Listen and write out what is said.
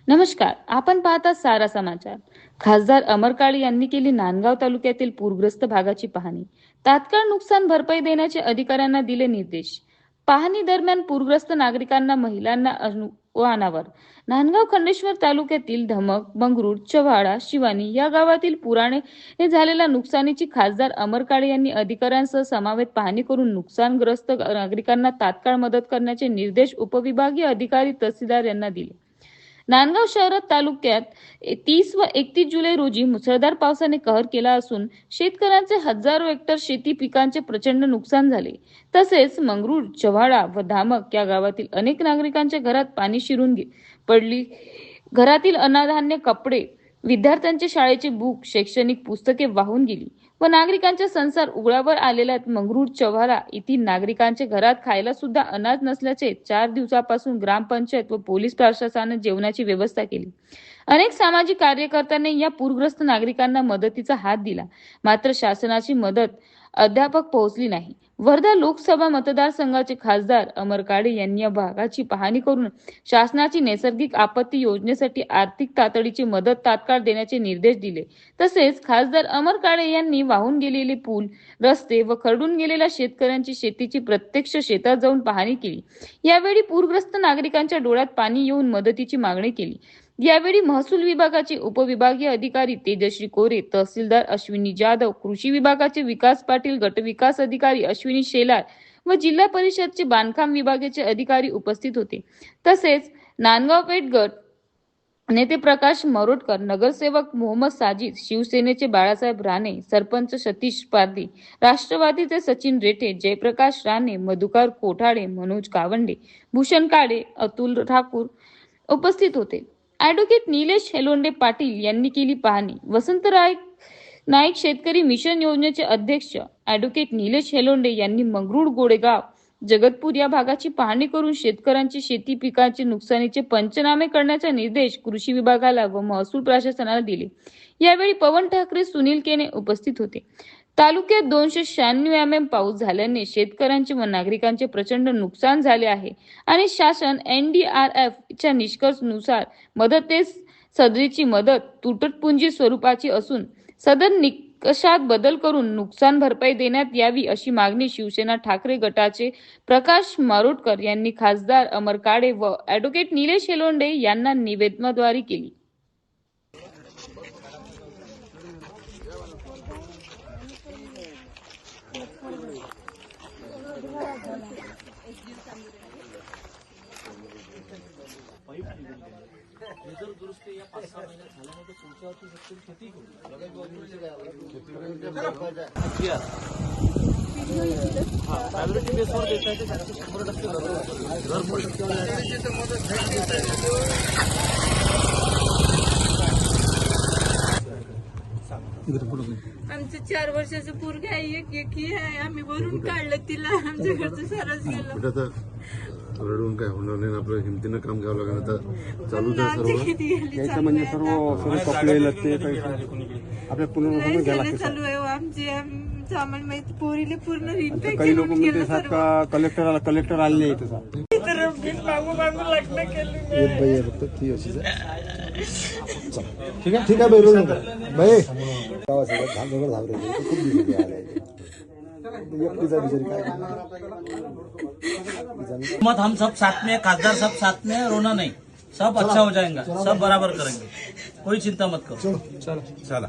नमस्कार, आपण पाहता सारा समाचार। खासदार अमर काळे यांनी केली नांदगाव तालुक्यातील पूरग्रस्त भागाची पाहणी। तात्काळ नुकसान भरपाई देण्याचे अधिकाऱ्यांना दिले निर्देश। पाहणी दरम्यान पूरग्रस्त नागरिकांना महिलांना आव्हानावर। नांदगाव खंडेश्वर तालुक्यातील धमक, मंगरूळ, चव्हाडा, शिवानी या गावातील पुराने झालेल्या नुकसानीची खासदार अमर काळे यांनी अधिकाऱ्यांसह समवेत पाहणी करून नुकसानग्रस्त नागरिकांना तात्काळ मदत करण्याचे निर्देश उपविभागीय अधिकारी तहसीलदार यांना दिले। नांदगाव शहरात तालुक्यात 30 व 31 जुलै रोजी मुसळधार पावसाने कहर केला असून शेतकऱ्यांचे हजारो हेक्टर शेती पिकांचे प्रचंड नुकसान झाले। तसेच मंगरूळ, चव्हाडा व धामक या गावातील अनेक नागरिकांच्या घरात पाणी शिरून पडली। घरातील अन्नधान्य, कपडे, विद्यार्थ्यांचे शाळेचे बुक, शैक्षणिक पुस्तके वाहून गेली व नागरिकांचे संसार उघड्यावर आलेल्या मंगरूळ, चव्हाडा येथील नागरिकांच्या घरात खायला सुद्धा अनाज नसल्याचे 4 दिवसापासून ग्रामपंचायत व पोलीस प्रशासनाने जेवणाची व्यवस्था केली। अनेक सामाजिक कार्यकर्त्यांनी या पूरग्रस्त नागरिकांना मदतीचा हात दिला, मात्र शासनाची मदत अद्याप पोहोचली नाही। वर्धा लोकसभा मतदारसंघाचे खासदार अमर काळे यांनी या भागाची पाहणी करून शासनाची नैसर्गिक आपत्ती योजनेसाठी आर्थिक तातडीची मदत तात्काळ देण्याचे निर्देश दिले। तसेच खासदार अमर काळे यांनी वाहून गेलेले पूल, रस्ते व खरडून गेलेल्या शेतकऱ्यांची शेतीची प्रत्यक्ष शेतात जाऊन पाहणी केली। यावेळी पूरग्रस्त नागरिकांच्या डोळ्यात पाणी येऊन मदतीची मागणी केली। यावेळी महसूल विभागाचे उपविभागीय अधिकारी तेजश्री कोरे, तहसीलदार अश्विनी जाधव, कृषी विभागाचे विकास पाटील, गट विकास अधिकारी अश्विनी शेलार व जिल्हा परिषदचे बांधकाम विभागाचे अधिकारी उपस्थित होते। तसेच नांदगाव पेठ गट नेते प्रकाश मरोटकर, नगरसेवक मोहम्मद साजिद, शिवसेनेचे बाळासाहेब राणे, सरपंच सतीश पारधी, राष्ट्रवादीचे सचिन रेटे, जयप्रकाश राणे, मधुकर कोठाडे, मनोज कावंडे, भूषण काळे, अतुल ठाकूर उपस्थित होते। ॲडव्होकेट निलेश हेलोंडे पाटील यांनी केली पाहणी। वसंतराय नाईक शेतकरी मिशन योजनेचे अध्यक्ष ॲडव्होकेट निलेश हेलोंडे यांनी मंगरूळ, गोडेगाव, जगतपूर या भागाची पाहणी करून शेतकऱ्यांची शेती पिकांचे नुकसानीचे पंचनामे करण्याचे निर्देश कृषी विभागाला व महसूल प्रशासनाला दिले। यावेळी पवन ठाकरे, सुनील केने उपस्थित होते। तालुक्यात 296 mm पाऊस झाल्याने शेतकऱ्यांचे व नागरिकांचे प्रचंड नुकसान झाले आहे आणि शासन NDRF च्या निष्कर्षानुसार मदतीस सदरीची मदत तुटपुंजी स्वरूपाची असून सदर निकषात बदल करून नुकसान भरपाई देण्यात यावी अशी मागणी शिवसेना ठाकरे गटाचे प्रकाश मारोटकर यांनी खासदार अमर काळे व ॲडव्होकेट निलेश हेलोंडे यांना निवेदनाद्वारे केली। जर दुरुस्ती या 5-6 महिन्यात झाल्यानंतर पुढच्या वर्षी शेतकरी ॲव्हरेज बेसवर देता येते, 100% घर आमचं 4 वर्षाचं पोरग आहे, एक आहे, आम्ही भरून काढलं तिला, आमच्या घरचं सारच गेलं। रडून काय होणार नाही, आपल्या हिमतीनं काम घ्यावं लागेल। आता चालू यायचं म्हणजे सर्व कपडे लत्ते आपल्या पुनर्वसन घ्यायला लागते। चालू आहे आमचे आम्हाला माहिती पोरीले पूर्ण काही लोक म्हणते सात का कलेक्टर आले इथं लग्न केलं। ठीक आहे बैल बाई खूप दिवस मत हम सब साथ में, खासदार सब साथ में, रोना नहीं, सब अच्छा हो जाएगा, सब बराबर करेंगे, कोई चिंता मत करो। चला।